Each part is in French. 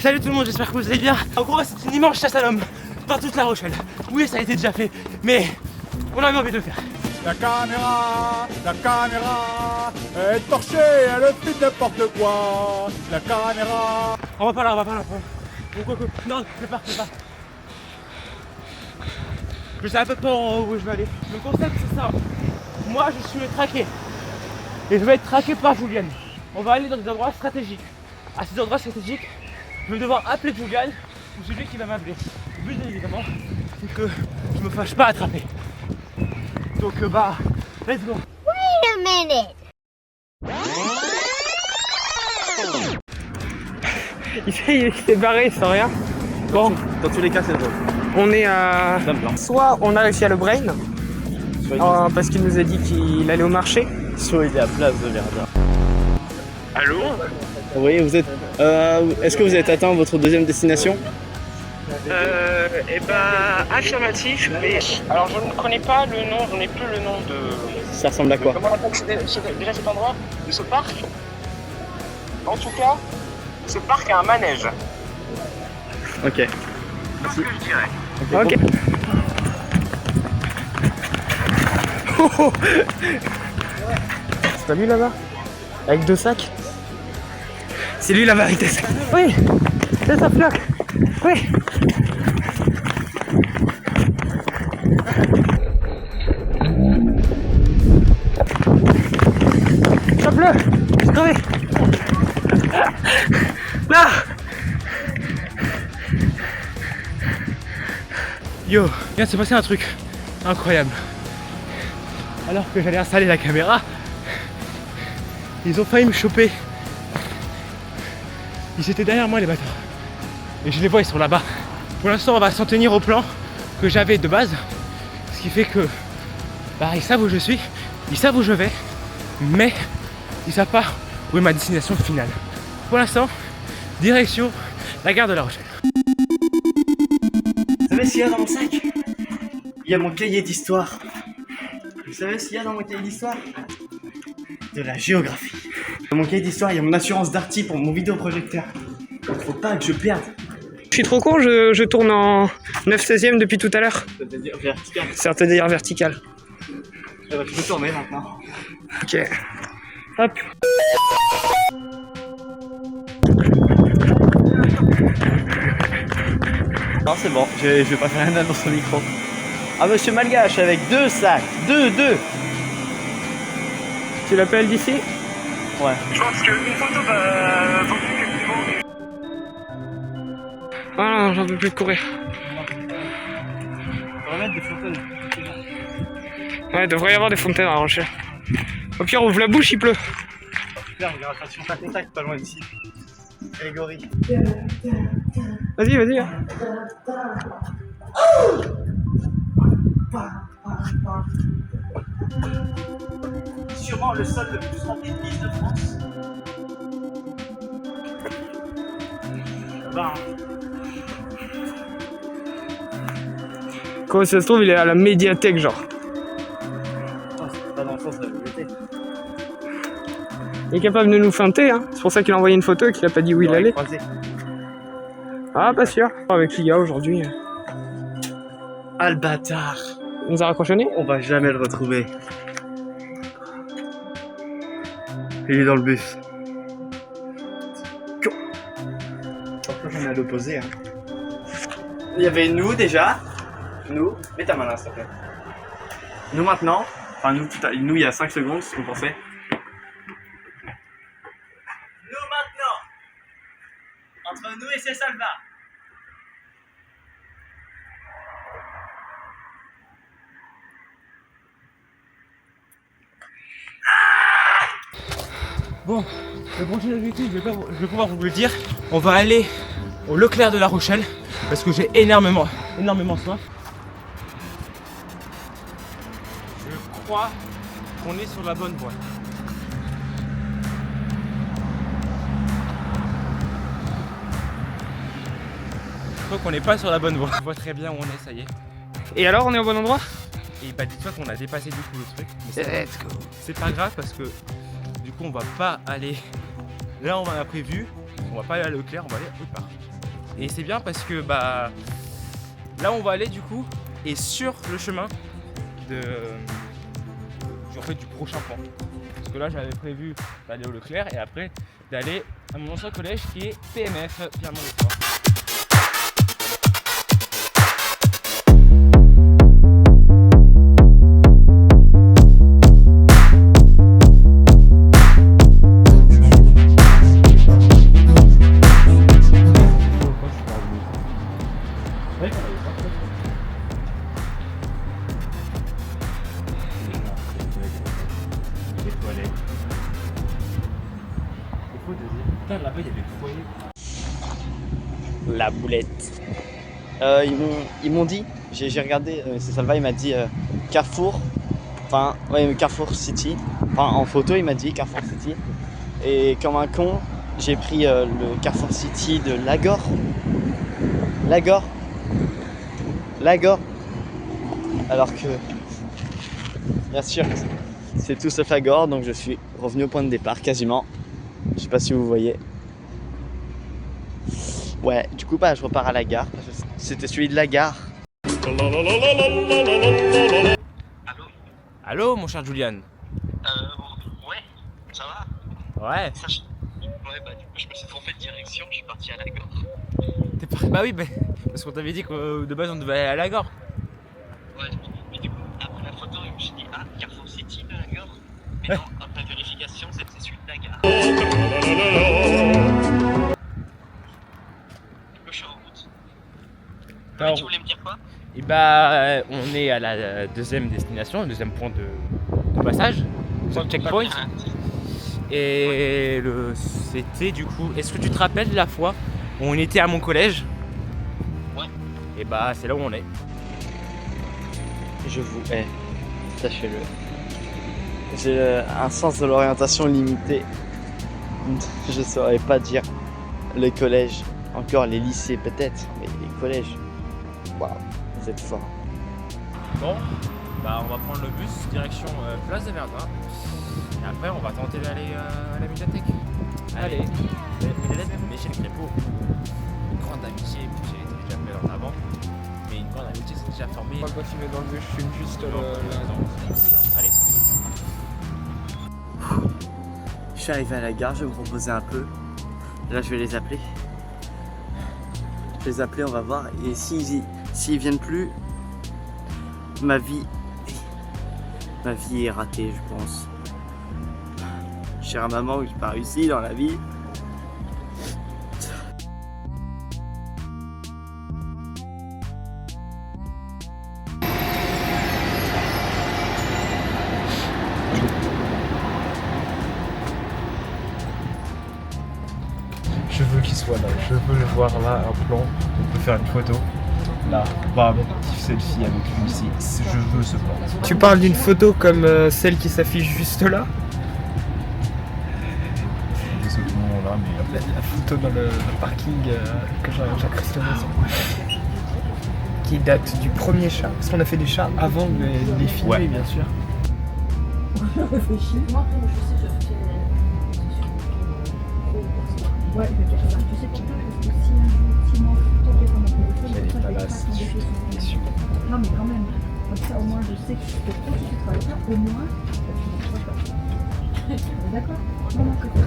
Salut tout le monde, j'espère que vous allez bien. En gros, c'est une immense chasse à l'homme dans toute La Rochelle. Oui, ça a été déjà fait, mais on avait envie de le faire. La caméra est torchée, elle fait n'importe quoi. La caméra. On va pas là. Non, prépare. Je sais à peu près où je vais aller. Le concept c'est ça. Moi je suis traqué. Et je vais être traqué par Juliane. On va aller dans des endroits stratégiques. À ces endroits stratégiques, je vais devoir appeler Juliane ou c'est lui qui va m'appeler. Le but évidemment, c'est que je me fasse pas attraper. Donc let's go. Wait a minute. Il s'est barré sans rien. Bon, Dans tous les cas, c'est drôle. on est à... Soit on a réussi à le brain, parce qu'il nous a dit qu'il allait au marché. Soit il est à Place de Verdun. Allô? Oui, vous êtes. Est-ce que vous avez atteint votre deuxième destination? Affirmatif, mais... Alors je ne connais pas le nom, je n'ai plus le nom de... Ça ressemble à quoi? Comment on appelle déjà cet endroit? De ce parc? En tout cas, ce parc a un manège. Ok. C'est ce que je dirais. Ok. Oh. C'est pas lui là-bas? Avec 2 sacs? C'est lui là-bas avec 2 sacs. Oui, c'est sa floque. Oui. Chope-le. J'ai trouvé. Là. Yo, il vient de se passer un truc incroyable. Alors que j'allais installer la caméra, ils ont failli me choper. Ils étaient derrière moi les bâtards. Et je les vois, ils sont là-bas. Pour l'instant on va s'en tenir au plan que j'avais de base. Ce qui fait que ils savent où je suis, ils savent où je vais, mais ils savent pas où est ma destination finale. Pour l'instant, direction la gare de La Rochelle. Vous savez ce qu'il y a dans mon sac? Il y a mon cahier d'histoire. Vous savez ce qu'il y a dans mon cahier d'histoire? De la géographie. Dans mon cahier d'histoire, il y a mon assurance Darty pour mon vidéoprojecteur. Faut pas que je perde. Je suis trop con, je tourne en 9/16e depuis tout à l'heure. C'est-à-dire vertical. C'est-à-dire vertical. Tu peux tourner maintenant. Ok. Hop. Non, c'est bon, je vais pas faire rien dans son micro. Ah, monsieur Malgache avec 2 sacs. 2. Tu l'appelles d'ici? Ouais. Je pense qu'une photo va vaut mieux que 10 mots. Ah non, j'en peux plus de courir. On va mettre des fontaines. Ouais, il devrait y avoir des fontaines à La Rochelle. Au pire, ouvre la bouche, il pleut. Super, il y aura station pas contact pas loin d'ici. Allégorie. Vas-y. Hein. Sûrement le sol le plus rempli de l'île de France. Quand ça se trouve, il est à la médiathèque, genre. C'est pas dans le sens de la bibliothèque. Il est capable de nous feinter, hein. C'est pour ça qu'il a envoyé une photo et qu'il a pas dit où il allait. Ah, pas sûr. Avec l'IA aujourd'hui. Ah, le bâtard. Il nous a raccroché au nez. On va jamais le retrouver. Il est dans le bus. Pourquoi j'en ai à l'opposé, hein. Il y avait nous déjà. Nous. Mets ta main là, s'il te plaît. Nous maintenant. Enfin, nous il y a 5 secondes, ce qu'on pensait. Nous maintenant. Entre nous et c'est Salva. Bon, le prochain objectif, je vais pouvoir vous le dire. On va aller au Leclerc de La Rochelle parce que j'ai énormément soif. Je crois qu'on est sur la bonne voie. Je crois qu'on n'est pas sur la bonne voie. On voit très bien où on est, ça y est. Et alors, on est au bon endroit? Et dis-toi qu'on a dépassé du coup le truc. Mais Let's go. c'est pas grave parce que du coup on va pas aller là où on a prévu. On va pas aller à Leclerc, on va aller autre part. Et c'est bien parce que bah là on va aller du coup et sur le chemin de en fait du prochain plan. Parce que là j'avais prévu d'aller au Leclerc et après d'aller à mon ancien collège qui est PMF, Pierre-Mauroy. Là-bas, il y avait le foyer. La boulette. Ils m'ont dit, j'ai regardé, c'est Salva, il m'a dit Carrefour, enfin, ouais, Carrefour City. Enfin, en photo, il m'a dit Carrefour City. Et comme un con, j'ai pris le Carrefour City de Lagor. Lagor. Alors que, bien sûr, c'est tout sauf Lagor, donc je suis revenu au point de départ quasiment. Je sais pas si vous voyez. Ouais, du coup, bah, je repars à la gare. C'était celui de la gare. Allô, mon cher Julian. Ouais, ça va? Ouais. Ouais, bah, du coup, je me suis trompé de direction, je suis parti à la gare. Bah oui, parce qu'on t'avait dit que de base on devait aller à la gare. Ouais, mais du coup, après la photo, je me suis dit, ah, Carrefour City de la gare. Mais non, après vérification, c'était celui de la gare. Je suis en route. Alors, tu voulais me dire quoi? et bah, on est à la deuxième destination, le deuxième point de passage, sur le checkpoint. Et c'était du coup, est-ce que tu te rappelles la fois où on était à mon collège? Ouais. Et bah, c'est là où on est. Je vous hais, sachez-le. J'ai un sens de l'orientation limité. Je saurais pas dire les collèges, encore les lycées peut-être, mais les collèges, waouh, vous êtes forts. Bon, bah on va prendre le bus direction Place des Verdun. Et après on va tenter d'aller à la médiathèque. Allez, Michel Crépeau, une grande amitié, j'ai été déjà fait en avant, mais une grande amitié s'est déjà formée. On va continuer dans le bus, je filme juste Allez. Je suis arrivé à la gare, je vais me reposer un peu. Là, je vais les appeler. Je vais les appeler, on va voir. Et s'ils viennent plus, ma vie est ratée, je pense. Chère maman, j'ai pas réussi dans la vie. Je veux qu'il soit là, je veux le voir là, un plan, on peut faire une photo. Là, bam, petit selfie avec lui, je veux ce plan. Tu parles d'une photo comme celle qui s'affiche juste là? De ce moment-là, mais la photo dans le parking que Jacques Restauration. Qui date du premier chat, parce qu'on a fait des chats avant de les filmer, Ouais. bien sûr. On réfléchit. Moi, après, je sais, je fais. Ouais, je vais faire ça. Tu sais pourquoi? Parce que si moi, tant que pendant mon téléphone, Elle est je vais badass, pas faire bien sûr. Non, mais quand même. Comme ça, au moins, je sais que quand tu travailles pas, au moins, tu ne travailles pas. On est d'accord? Non, non, que ça.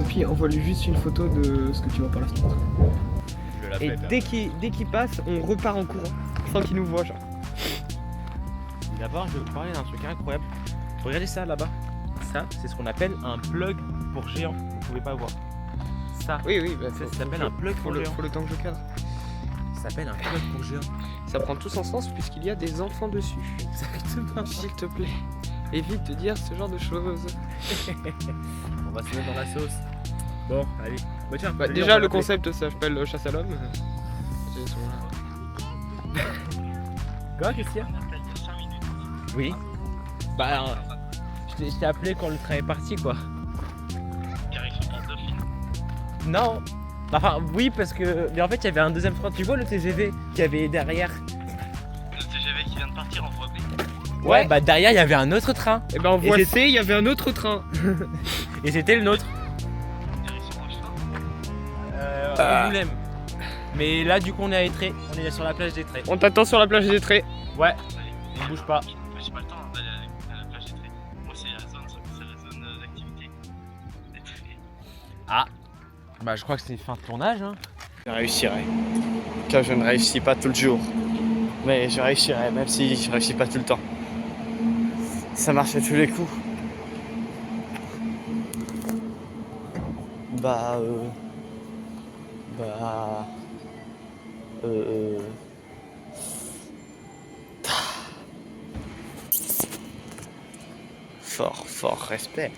Et puis envoie-lui juste une photo de ce que tu vois par la fenêtre. Et dès qu'il passe, on repart en courant, sans qu'il nous voit, genre. D'abord, je vais vous parler d'un truc incroyable. Regardez ça là-bas. Ça, c'est ce qu'on appelle un plug pour géant. Vous pouvez pas voir. Ça, Oui, bah, ça s'appelle un plug pour géant. Faut le temps que je cadre. Ça s'appelle un plug pour géant. Ça prend tout son sens puisqu'il y a des enfants dessus. Exactement. S'il te plaît, évite de dire ce genre de choses. On va se mettre dans la sauce. Bon, allez. Bah, tiens, Bah, je vais déjà, dire, on le va l'appeler. concept s'appelle chasse à l'homme. Quoi, Christian? Oui. Bah, je t'ai appelé quand le train est parti, quoi. Non. Enfin, oui, parce que. Mais en fait, il y avait un deuxième train. Tu vois le TGV qu'il y avait derrière? Le TGV qui vient de partir en voie B. Ouais, bah derrière, il y avait un autre train. Et ben en voie c'est- C, il y avait un autre train. Et c'était le nôtre. Angoulême. Mais là, du coup, on est à Étré. On est sur la plage d'Étré. On t'attend sur la plage d'Étré. Ouais, on bouge pas. J'ai pas le temps d'aller à la plage d'Étré. Moi, c'est la zone d'activité. Ah, bah je crois que c'est fin de tournage. Hein. Je réussirai. Car je ne réussis pas tout le jour. Mais je réussirai, même si je réussis pas tout le temps. Ça marche à tous les coups. Fort respect.